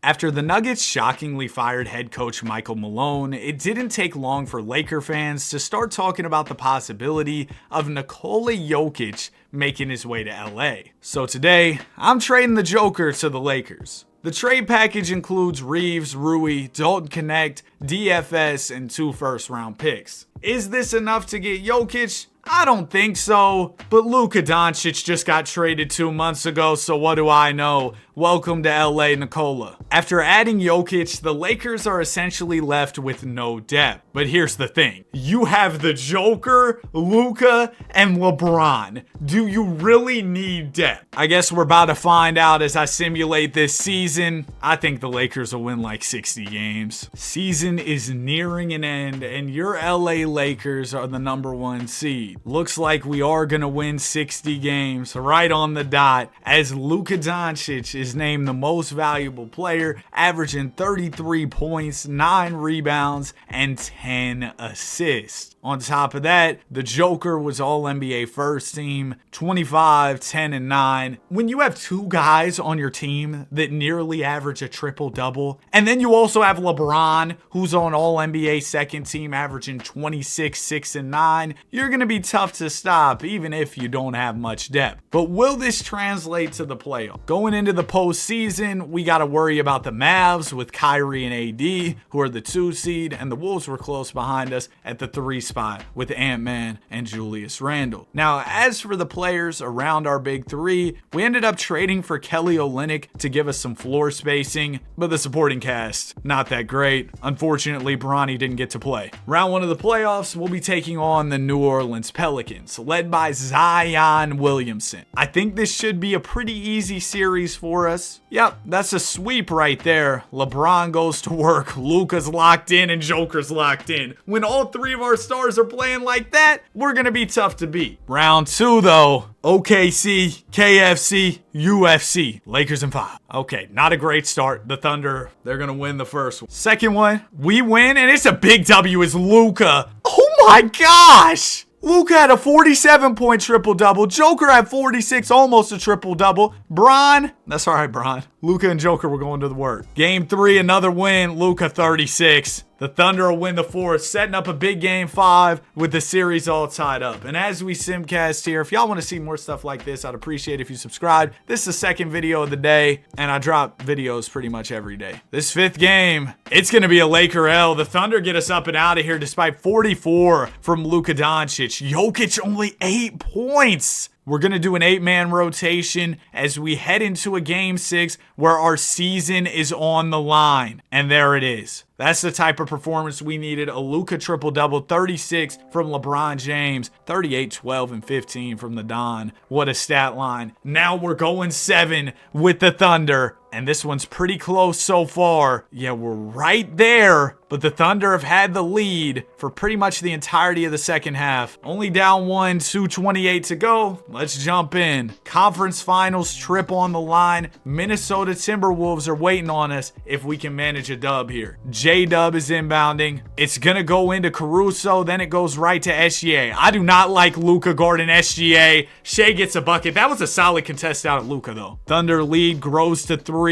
After the Nuggets shockingly fired head coach Michael Malone, it didn't take long for Laker fans to start talking about the possibility of Nikola Jokic making his way to LA. So today, I'm trading the Joker to the Lakers. The trade package includes Reeves, Rui, Dalton Connect, DFS, and 2 first-round picks. Is this enough to get Jokic? I don't think so, but Luka Doncic just got traded 2 months ago, so what do I know? Welcome to LA, Nikola. After adding Jokic, the Lakers are essentially left with no depth. But here's the thing. You have the Joker, Luka, and LeBron. Do you really need depth? I guess we're about to find out as I simulate this season. I think the Lakers will win like 60 games. Season is nearing an end, and your LA Lakers are the #1 seed. Looks like we are going to win 60 games right on the dot as Luka Doncic is named the most valuable player, averaging 33 points, 9 rebounds, and 10 assists. On top of that, the Joker was All-NBA first team, 25, 10, and 9. When you have 2 guys on your team that nearly average a triple-double, and then you also have LeBron, who's on All-NBA second team, averaging 26, 6, and 9, you're going to be tough to stop, even if you don't have much depth. But will this translate to the playoffs? Going into the postseason, we got to worry about the Mavs with Kyrie and AD, who are the 2 seed, and the Wolves were close behind us at the 3 spot with Ant-Man and Julius Randle. Now, as for the players around our big 3, we ended up trading for Kelly Olynyk to give us some floor spacing, but the supporting cast, not that great. Unfortunately, Bronny didn't get to play. Round 1 of the playoffs, we'll be taking on the New Orleans Pelicans, led by Zion Williamson. I think this should be a pretty easy series for us. Yep, that's a sweep right there. LeBron goes to work, Luka's locked in, and Joker's locked in. When all 3 of our stars are playing like that, we're gonna be tough to beat. Round 2 though, OKC, KFC, UFC, Lakers in 5. Okay, not a great start. The Thunder, they're gonna win the first one. Second one, we win, and it's a big W. It's Luka. Oh my gosh! Luka had a 47-point triple-double. Joker had 46, almost a triple-double. Bron, that's all right, Bron. Luka and Joker were going to the work. Game 3, another win. Luka 36. The Thunder will win the 4th, setting up a big game 5 with the series all tied up. And as we simcast here, if y'all want to see more stuff like this, I'd appreciate if you subscribe. This is the second video of the day, and I drop videos pretty much every day. This 5th game, it's going to be a Laker L. The Thunder get us up and out of here despite 44 from Luka Doncic. Jokic only 8 points. We're going to do an 8-man rotation as we head into a game 6 where our season is on the line. And there it is. That's the type of performance we needed. A Luka triple-double, 36 from LeBron James, 38, 12, and 15 from the Don. What a stat line. Now we're going 7 with the Thunder. And this one's pretty close so far. Yeah, we're right there. But the Thunder have had the lead for pretty much the entirety of the second half. Only down 1, 2:28 to go. Let's jump in. Conference Finals trip on the line. Minnesota Timberwolves are waiting on us if we can manage a dub here. J-Dub is inbounding. It's going to go into Caruso. Then it goes right to SGA. I do not like Luka guarding SGA. Shea gets a bucket. That was a solid contest out of Luka, though. Thunder lead grows to 3.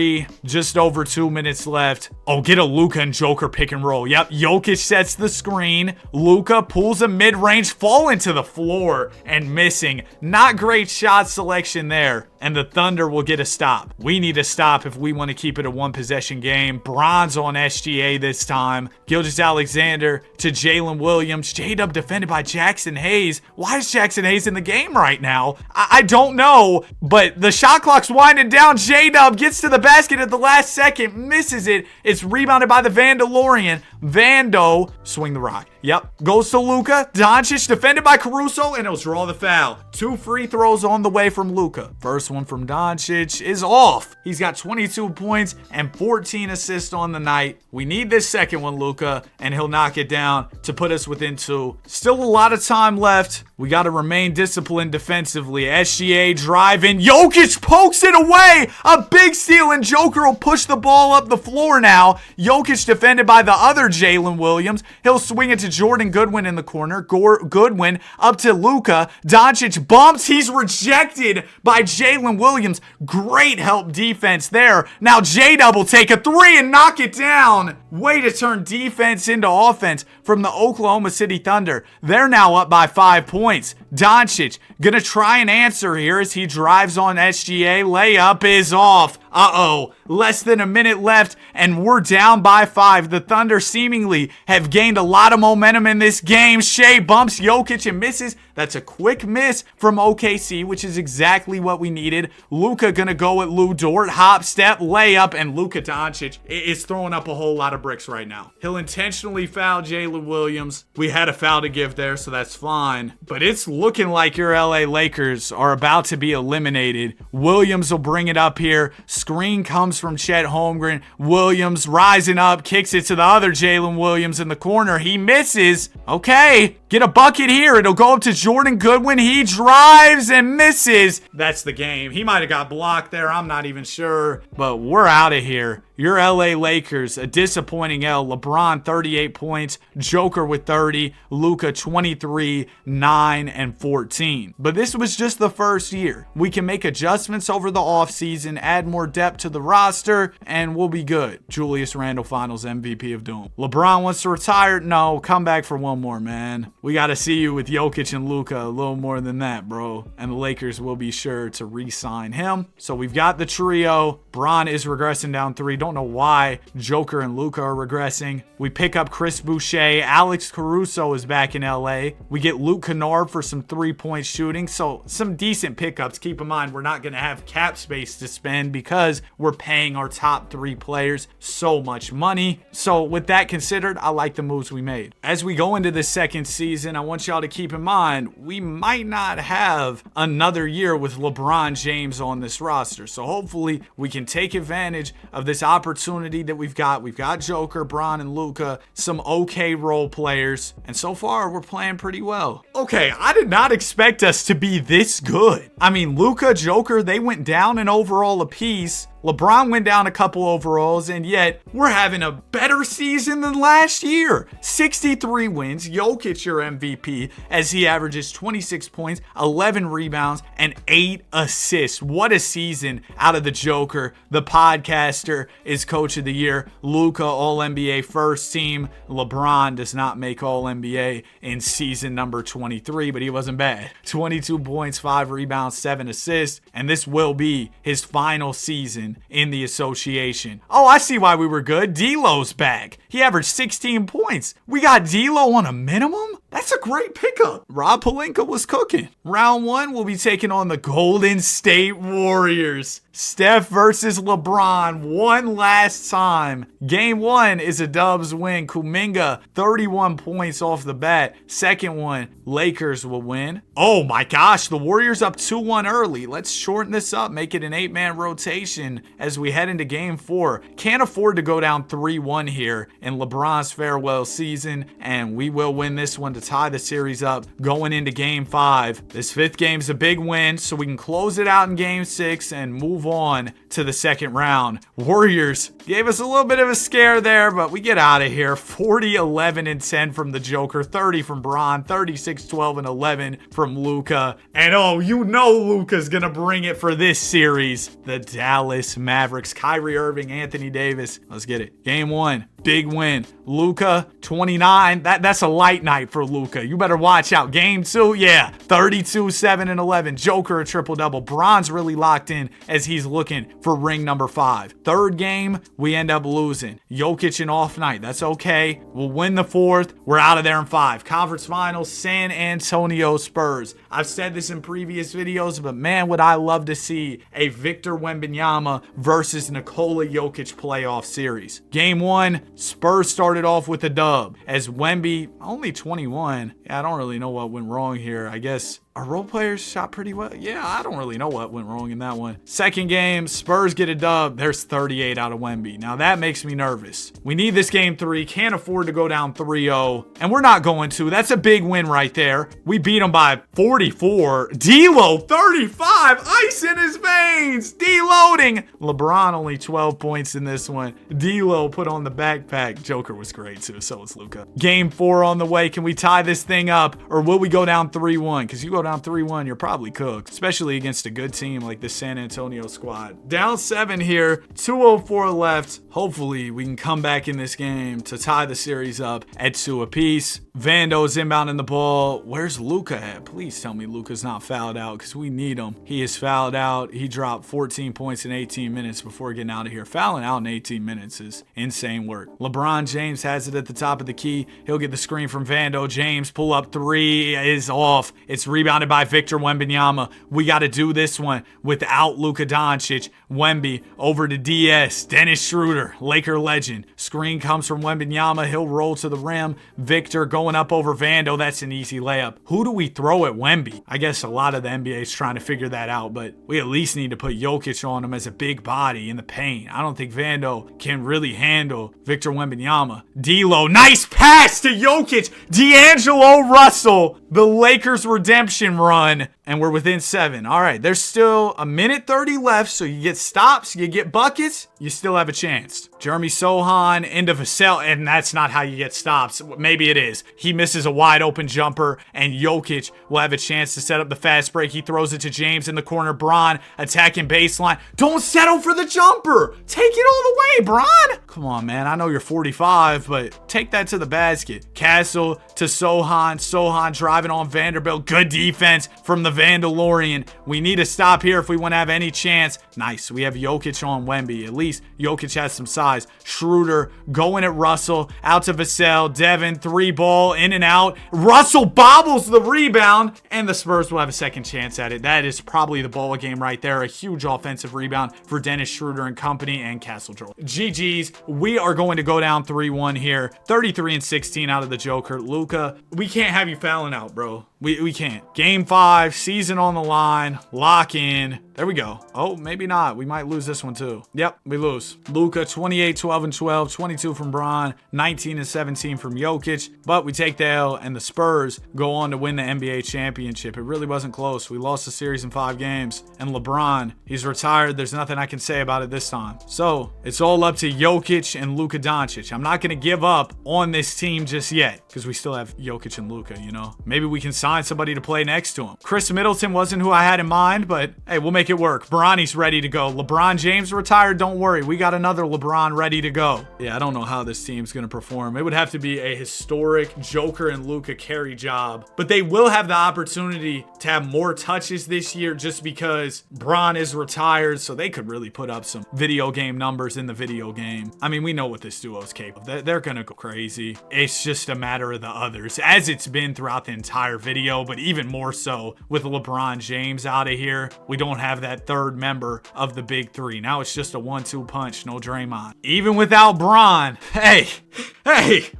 Just over 2 minutes left. Oh, get a Luka and Joker pick and roll. Yep, Jokic sets the screen. Luka pulls a mid-range, falling to the floor and missing. Not great shot selection there. And the Thunder will get a stop. We need a stop if we want to keep it a 1-possession game. Bronze on SGA this time. Gilgeous-Alexander to Jalen Williams. J-Dub defended by Jackson Hayes. Why is Jackson Hayes in the game right now? I don't know, but the shot clock's winding down. J-Dub gets to the basket at the last second, misses it. It's rebounded by the Vandalorian. Vando, swing the rock. Yep, goes to Luka. Doncic defended by Caruso, and he'll draw the foul. 2 free throws on the way from Luka. First one from Doncic is off. He's got 22 points and 14 assists on the night. We need this second one, Luka, and he'll knock it down to put us within 2. Still a lot of time left. We got to remain disciplined defensively. SGA driving. Jokic pokes it away. A big steal, and Joker will push the ball up the floor now. Jokic defended by the other Jalen Williams. He'll swing it to Jordan Goodwin in the corner. Goodwin up to Luka. Doncic bumps. He's rejected by Jalen Williams. Great help defense there. Now J-Dub will take a three and knock it down. Way to turn defense into offense from the Oklahoma City Thunder. They're now up by 5 points. Doncic gonna try and answer here as he drives on SGA. Layup is off. Uh-oh. Less than a minute left, and we're down by 5. The Thunder seemingly have gained a lot of momentum in this game. Shea bumps Jokic and misses. That's a quick miss from OKC, which is exactly what we needed. Luka gonna go at Lou Dort. Hop, step, layup, and Luka Doncic is throwing up a whole lot of bricks right now. He'll intentionally foul Jalen Williams. We had a foul to give there, so that's fine. But it's looking like your LA Lakers are about to be eliminated. Williams will bring it up here. Screen comes from Chet Holmgren. Williams rising up, kicks it to the other Jalen Williams in the corner. He misses. Okay, get a bucket here. It'll go up to Jordan Goodwin. He drives and misses. That's the game. He might have got blocked there. I'm not even sure. But we're out of here. Your LA Lakers, a disappointing L. LeBron, 38 points. Joker with 30. Luka, 23, 9, and 14. But this was just the first year. We can make adjustments over the offseason, add more depth to the roster, and we'll be good. Julius Randle, Finals MVP of Doom. LeBron wants to retire? No, come back for one more, man. We got to see you with Jokic and Luka a little more than that, bro. And the Lakers will be sure to re-sign him. So we've got the trio. Bron is regressing down 3. Don't know why Joker and Luka are regressing. We pick up Chris Boucher. Alex Caruso is back in LA. We get Luke Kennard for some 3-point shooting. So some decent pickups. Keep in mind, we're not going to have cap space to spend because we're paying our top 3 players so much money. So with that considered, I like the moves we made. As we go into the second season, I want y'all to keep in mind, we might not have another year with LeBron James on this roster. So hopefully we can take advantage of this opportunity that we've got. We've got Joker, Bron, and Luka, some okay role players, and so far we're playing pretty well. Okay, I did not expect us to be this good. I mean, Luka, Joker, they went down in overall apiece. LeBron went down a couple overalls, and yet we're having a better season than last year. 63 wins. Jokic, your MVP, as he averages 26 points, 11 rebounds, and 8 assists. What a season out of the Joker. The podcaster is Coach of the Year. Luka, All-NBA first team. LeBron does not make All-NBA in season number 23, but he wasn't bad. 22 points, 5 rebounds, 7 assists, and this will be his final season in the association. Oh, I see why we were good. D'Lo's back. He averaged 16 points. We got D'Lo on a minimum? That's a great pickup. Rob Pelinka was cooking. Round 1, we'll be taking on the Golden State Warriors. Steph versus LeBron one last time. Game 1 is a Dubs win. Kuminga, 31 points off the bat. Second one, Lakers will win. Oh my gosh, the Warriors up 2-1 early. Let's shorten this up, make it an 8-man rotation as we head into Game 4. Can't afford to go down 3-1 here in LeBron's farewell season, and we will win this one to tie the series up going into Game 5. This 5th game's a big win, so we can close it out in Game 6 and move on to the second round. Warriors gave us a little bit of a scare there, but we get out of here. 40, 11, and 10 from the Joker, 30 from Bron, 36, 12, and 11 from Luka. And oh, you know Luka's gonna bring it for this series. The Dallas Mavericks. Kyrie Irving, Anthony Davis. Let's get it. Game 1. Big win. Luka, 29. That's a light night for Luka. You better watch out. Game 2, yeah. 32, 7, and 11. Joker, a triple-double. Bron's really locked in as he's looking for ring number 5. Third game, we end up losing. Jokic an off night. That's okay. We'll win the 4th. We're out of there in 5. Conference Finals, San Antonio Spurs. I've said this in previous videos, but man, would I love to see a Victor Wembanyama versus Nikola Jokic playoff series. Game 1, Spurs started off with a dub as Wemby, only 21. Yeah, I don't really know what went wrong here. I guess Our role players shot pretty well. Yeah, I don't really know what went wrong in that one. Second game, Spurs get a dub. There's 38 out of Wemby. Now that makes me nervous. We need this game 3. Can't afford to go down 3-0. And we're not going to. That's a big win right there. We beat them by 44. D'Lo, 35. Ice in his veins. Deloading. LeBron only 12 points in this one. D'Lo put on the backpack. Joker was great too. So was Luka. Game 4 on the way. Can we tie this thing up? Or will we go down 3-1? Because you go down 3-1, you're probably cooked, especially against a good team like the San Antonio squad. Down 7 here, 2:04 left. Hopefully we can come back in this game to tie the series up at 2 apiece. Vando's inbounding the ball. Where's Luka at? Please tell me Luka's not fouled out, because we need him. He is fouled out. He dropped 14 points in 18 minutes before getting out of here. Fouling out in 18 minutes is insane work. LeBron James has it at the top of the key. He'll get the screen from Vando. James pull up 3 is off. It's rebounded by Victor Wembanyama. We got to do this one without Luka Doncic. Wemby over to DS. Dennis Schroeder, Laker legend. Screen comes from Wembanyama. He'll roll to the rim. Victor going up over Vando. That's an easy layup. Who do we throw at Wemby? I guess a lot of the NBA is trying to figure that out, but we at least need to put Jokic on him as a big body in the paint. I don't think Vando can really handle Victor Wembanyama. D'Lo, nice pass to Jokic. D'Angelo Russell, the Lakers redemption run, and we're within 7. All right, there's still a minute 30 left, so you get stops, you get buckets, you still have a chance. Jeremy Sohan into Vassell, and that's not how you get stops. Maybe it is. He misses a wide open jumper, and Jokic will have a chance to set up the fast break. He throws it to James in the corner. Bron attacking baseline. Don't settle for the jumper. Take it all the way, Bron. Come on, man. I know you're 45, but take that to the basket. Castle to Sohan. Sohan driving on Vanderbilt. Good defense from the Vandalorian. We need to stop here if we want to have any chance. Nice. We have Jokic on Wemby. At least Jokic has some size. Schroeder going at Russell. Out to Vassell. Devin, 3 ball, in and out. Russell bobbles the rebound, and the Spurs will have a second chance at it. That is probably the ball game right there. A huge offensive rebound for Dennis Schroeder and company, and Castle Joel. GG's. We are going to go down 3-1 here. 33-16 out of the Joker. Luka, we can't have you fouling out, bro. We can't. Game 5, season on the line. Lock in. There we go. Oh, maybe not. We might lose this one too. Yep, we lose. Luka, 28, 12, and 12. 22 from Bron. 19 and 17 from Jokic. But we take the L, and the Spurs go on to win the NBA championship. It really wasn't close. We lost the series in 5 games. And LeBron, he's retired. There's nothing I can say about it this time. So, it's all up to Jokic and Luka Doncic. I'm not going to give up on this team just yet, because we still have Jokic and Luka, you know? Maybe we can sign somebody to play next to him. Chris Middleton wasn't who I had in mind, but hey, we'll make it work. Bronny's ready to go. LeBron James retired. Don't worry. We got another LeBron ready to go. Yeah, I don't know how this team's going to perform. It would have to be a historic Joker and Luka carry job, but they will have the opportunity to have more touches this year just because Bron is retired, so they could really put up some video game numbers in the video game. I mean, we know what this duo is capable of. They're going to go crazy. It's just a matter of the others, as it's been throughout the entire video, but even more so with LeBron James out of here. We don't have that third member of the big 3. Now it's just a 1-2 punch, no Draymond. Even without Bron, hey,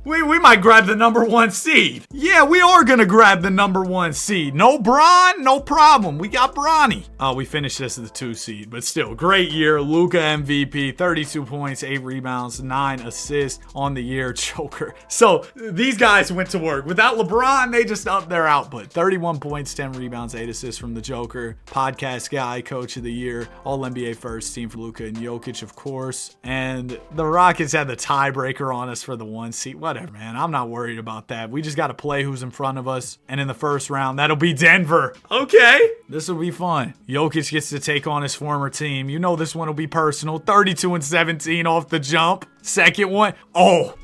we might grab the number 1 seed. Yeah, we are gonna grab the number 1 seed. No Bron, no problem. We got Bronny. Oh, we finished this as the 2 seed, but still, great year. Luka MVP, 32 points, 8 rebounds, 9 assists on the year. Joker. So these guys went to work. Without LeBron, they just upped their output. 31 points, 10 rebounds, 8 assists from the Joker. Podcast guy, coach of the year, all NBA first team for Luka and Jokic, of course. And the Rockets had the tiebreaker on us for the 1 seed. Whatever, man. I'm not worried about that. We just got to play who's in front of us. And in the first round, that'll be Denver. Okay. This will be fun. Jokic gets to take on his former team. You know this one will be personal. 32 and 17 off the jump. Second one. Oh.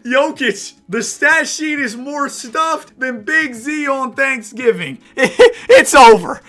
Jokic, the stat sheet is more stuffed than Big Z on Thanksgiving. It's over.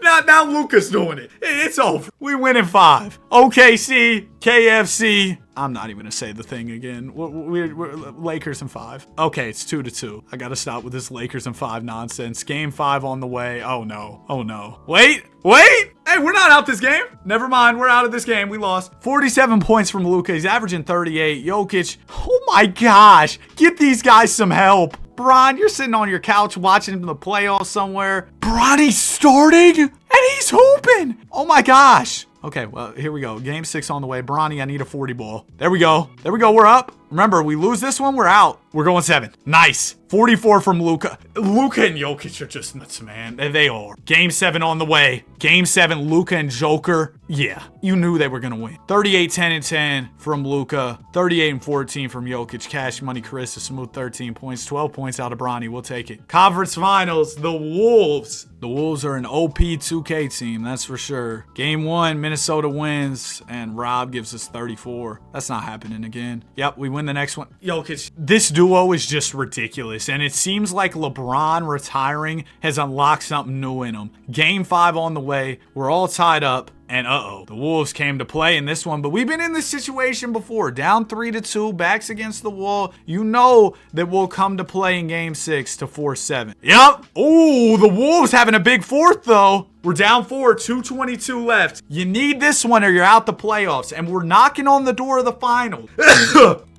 Now Luka's doing it. It's over. We win in 5. OKC, KFC. I'm not even going to say the thing again. We're Lakers in 5. Okay, it's 2-2. I got to stop with this Lakers in 5 nonsense. Game 5 on the way. Oh, no. Oh, no. Wait. Hey, we're not out this game. Never mind. We're out of this game. We lost. 47 points from Luka. He's averaging 38. Jokic. Oh, my gosh. Get these guys some help. Bron, you're sitting on your couch watching the playoffs somewhere. Bronny's starting and he's hooping. Oh my gosh. Okay, well, here we go. Game 6 on the way. Bronny, I need a 40 ball. There we go. There we go. We're up. Remember, we lose this one, we're out. We're going 7. Nice. 44 from Luka. Luka and Jokic are just nuts, man. They are. Game 7 on the way. Game 7, Luka and Joker. Yeah, you knew they were going to win. 38, 10, and 10 from Luka. 38 and 14 from Jokic. Cash Money Chris, a smooth 13 points. 12 points out of Bronny. We'll take it. Conference Finals, the Wolves. The Wolves are an OP 2K team, that's for sure. Game 1, Minnesota wins, and Rob gives us 34. That's not happening again. Yep, we win the next one. Jokic, this duo is just ridiculous, and it seems like LeBron retiring has unlocked something new in him. Game 5 on the way. We're all tied up. And the Wolves came to play in this one, but we've been in this situation before. Down 3-2, backs against the wall. You know that we'll come to play in game 6 to force 7. Yep. Oh, the Wolves having a big fourth though. We're down 4, 2:22 left. You need this one or you're out the playoffs, and we're knocking on the door of the finals.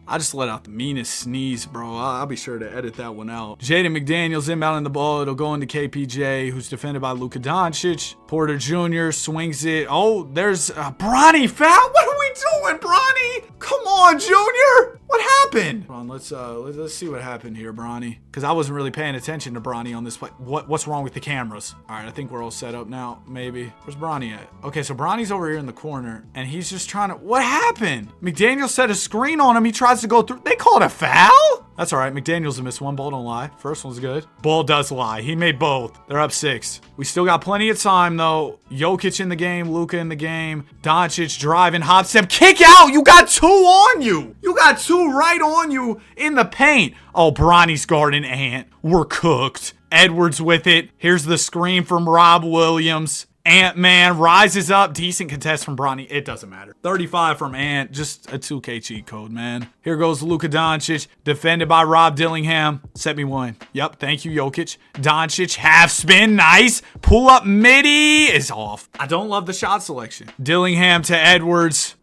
I just let out the meanest sneeze, bro. I'll be sure to edit that one out. Jaden McDaniels inbounding the ball. It'll go into KPJ, who's defended by Luka Doncic. Porter Jr. swings it. Oh, there's Bronny foul. What are we doing, Bronny? Come on, Junior. What happened? Hold on, let's see what happened here, Bronny. Because I wasn't really paying attention to Bronny on this play. What's wrong with the cameras? All right, I think we're all set up now. Maybe. Where's Bronny at? Okay, so Bronny's over here in the corner, and he's just trying to. What happened? McDaniel set a screen on him. He tries to go through. They call it a foul? That's all right. McDaniels will miss one. Ball don't lie. First one's good. Ball does lie. He made both. They're up 6. We still got plenty of time, though. Jokic in the game. Luka in the game. Doncic driving. Hop step. Kick out. You got 2 on you. You got 2 right on you in the paint. Oh, Bronny's guarding Ant. We're cooked. Edwards with it. Here's the screen from Rob Williams. Ant-Man rises up. Decent contest from Bronny. It doesn't matter. 35 from Ant. Just a 2K cheat code, man. Here goes Luka Doncic. Defended by Rob Dillingham. Set me one. Yep. Thank you, Jokic. Doncic. Half spin. Nice. Pull up midi is off. I don't love the shot selection. Dillingham to Edwards.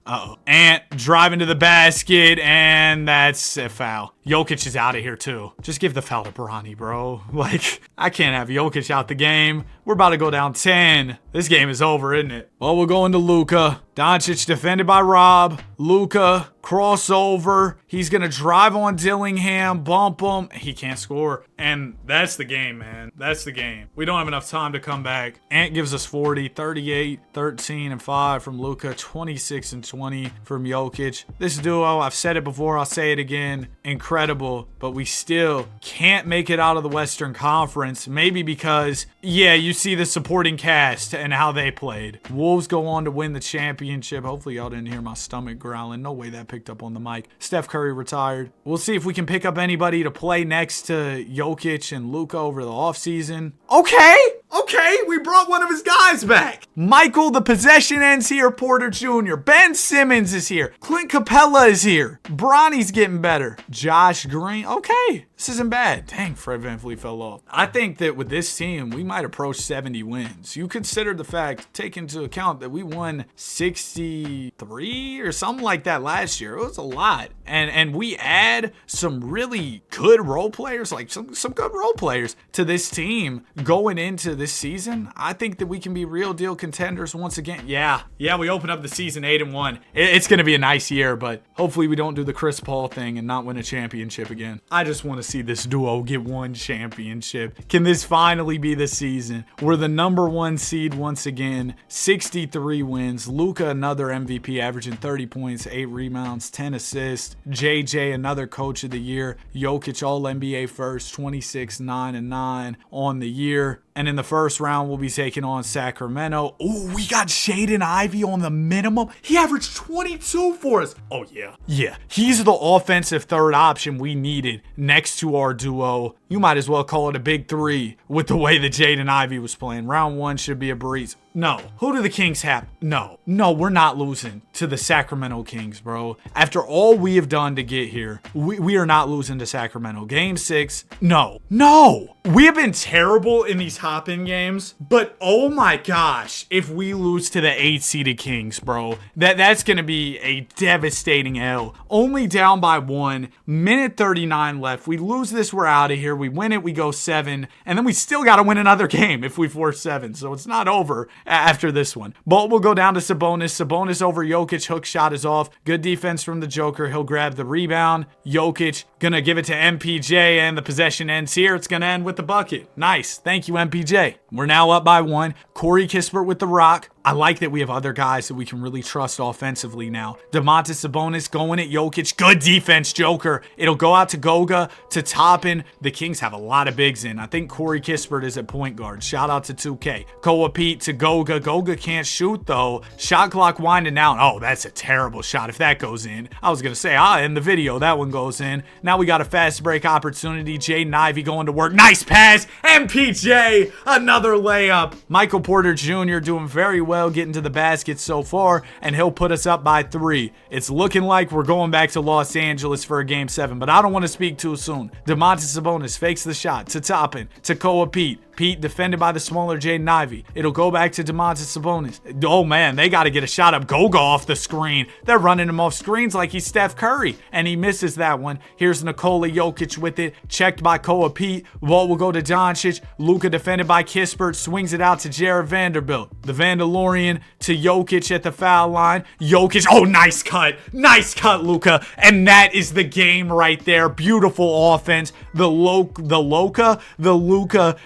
Ant driving to the basket, and that's a foul. Jokic is out of here, too. Just give the foul to Bronny, bro. Like, I can't have Jokic out the game. We're about to go down 10. This game is over, isn't it? Well, we'll go into Luka. Doncic defended by Rob. Luka, crossover. He's going to drive on Dillingham, bump him. He can't score. And that's the game, man. That's the game. We don't have enough time to come back. Ant gives us 40, 38, 13, and 5 from Luka, 26 and 20 from Jokic. This duo, I've said it before, I'll say it again, incredible, but we still can't make it out of the Western Conference. Maybe because, yeah, you see the supporting cast and how they played. Wolves go on to win the championship. Hopefully y'all didn't hear my stomach growling. No way that picked up on the mic. Steph Curry retired. We'll see if we can pick up anybody to play next to Jokic and Luka over the offseason. Okay, we brought one of his guys back. Michael, the possession ends here. Porter Jr. Ben Simmons is here. Clint Capella is here. Bronny's getting better. Josh Green. Okay, this isn't bad. Dang, Fred VanVleet fell off. I think that with this team, we might approach 70 wins. You consider the fact, take into account that we won 63 or something like that last year. It was a lot. And we add some really good role players, like some good role players to this team going into this season. I think that we can be real deal contenders once again. Yeah, we open up the season 8-1. It's going to be a nice year, but hopefully we don't do the Chris Paul thing and not win a championship again. I just want to see this duo get one championship. Can this finally be the season? We're the number 1 seed once again. 63 wins. Luka, another MVP, averaging 30 points, 8 rebounds, 10 assists. JJ, another coach of the year. Jokic, all NBA first, 26, 9, and 9 on the year. And in the first round, we'll be taking on Sacramento. Oh, we got Jaden Ivey on the minimum. He averaged 22 for us. Oh, yeah. Yeah, he's the offensive third option we needed next to our duo. You might as well call it a big 3 with the way that Jaden Ivey was playing. Round 1 should be a breeze. No. Who do the Kings have? No. No, we're not losing to the Sacramento Kings, bro. After all we have done to get here, we are not losing to Sacramento. Game 6, no. No. We have been terrible in these hop-in games, but oh my gosh, if we lose to the 8-seeded Kings, bro, that's going to be a devastating L. Only down by 1, minute 39 left. We lose this, we're out of here. We win it, we go 7, and then we still got to win another game if we force 7, so it's not over after this one. Bolt will go down to Sabonis. Sabonis over Jokic. Hook shot is off. Good defense from the Joker. He'll grab the rebound. Jokic gonna give it to MPJ, and the possession ends here. It's gonna end with the bucket. Nice. Thank you, MPJ. We're now up by 1. Corey Kispert with the rock. I like that we have other guys that we can really trust offensively now. Domantas Sabonis going at Jokic. Good defense, Joker. It'll go out to Goga, to Toppin. The Kings have a lot of bigs in. I think Corey Kispert is at point guard. Shout out to 2K. Koa Pete to Goga. Goga can't shoot, though. Shot clock winding down. Oh, that's a terrible shot if that goes in. I was going to say, in the video, that one goes in. Now we got a fast break opportunity. Jaden Ivey going to work. Nice pass. MPJ, another layup. Michael Porter Jr. doing very well getting to the basket so far, and he'll put us up by 3. It's looking like we're going back to Los Angeles for a game 7, but I don't want to speak too soon. Domantas Sabonis fakes the shot to Toppin, to Koa Pete. Pete defended by the smaller Jaden Ivey. It'll go back to Domantas Sabonis. Oh man, they got to get a shot up. Goga off the screen. They're running him off screens like he's Steph Curry, and he misses that one. Here's Nikola Jokic with it, checked by Koa Pete. Ball will go to Doncic. Luka defended by Kispert, swings it out to Jared Vanderbilt. The Vandalorian to Jokic at the foul line. Jokic, oh, nice cut. Nice cut, Luka. And that is the game right there. Beautiful offense. The Luka,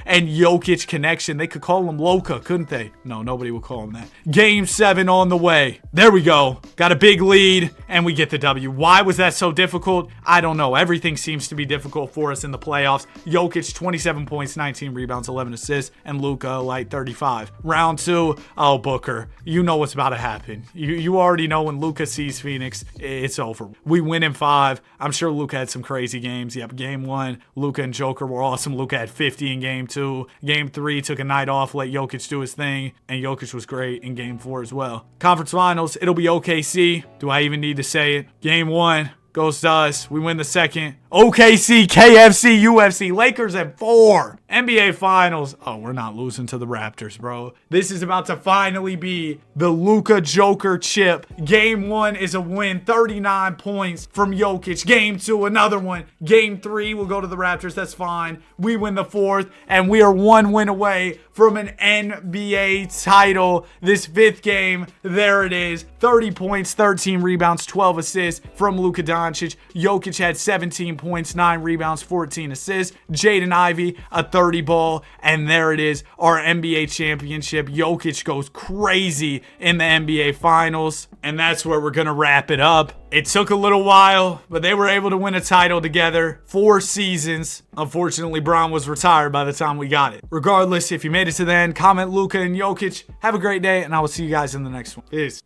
and Jokic connection. They could call him Loka, couldn't they? No, nobody would call him that. Game 7 on the way. There we go. Got a big lead, and we get the W. Why was that so difficult? I don't know. Everything seems to be difficult for us in the playoffs. Jokic, 27 points, 19 rebounds, 11 assists, and Luka, like 35. Round 2, oh, Booker. You know what's about to happen. You already know when Luka sees Phoenix, it's over. We win in 5. I'm sure Luka had some crazy games. Yep, game 1, Luka and Joker were awesome. Luka had 50 in game 2. Game 3, took a night off, let Jokic do his thing, and Jokic was great in game 4 as well. Conference Finals, it'll be OKC. Do I even need to say it? Game 1 goes to us. We win the second. OKC, KFC, UFC, Lakers at 4. NBA Finals. Oh, we're not losing to the Raptors, bro. This is about to finally be the Luka Joker chip. Game 1 is a win. 39 points from Jokic. Game 2, another one. Game 3, we'll go to the Raptors. That's fine. We win the 4th, and we are 1 win away from an NBA title. This 5th game, there it is. 30 points, 13 rebounds, 12 assists from Luka Doncic. Jokic had 17 points, 9 rebounds, 14 assists. Jaden Ivey, a 30 ball, and there it is, our NBA championship. Jokic goes crazy in the NBA Finals, and that's where we're going to wrap it up. It took a little while, but they were able to win a title together. 4 seasons. Unfortunately, Bron was retired by the time we got it. Regardless, if you made it to the end, comment Luka and Jokic. Have a great day, and I will see you guys in the next one. Peace.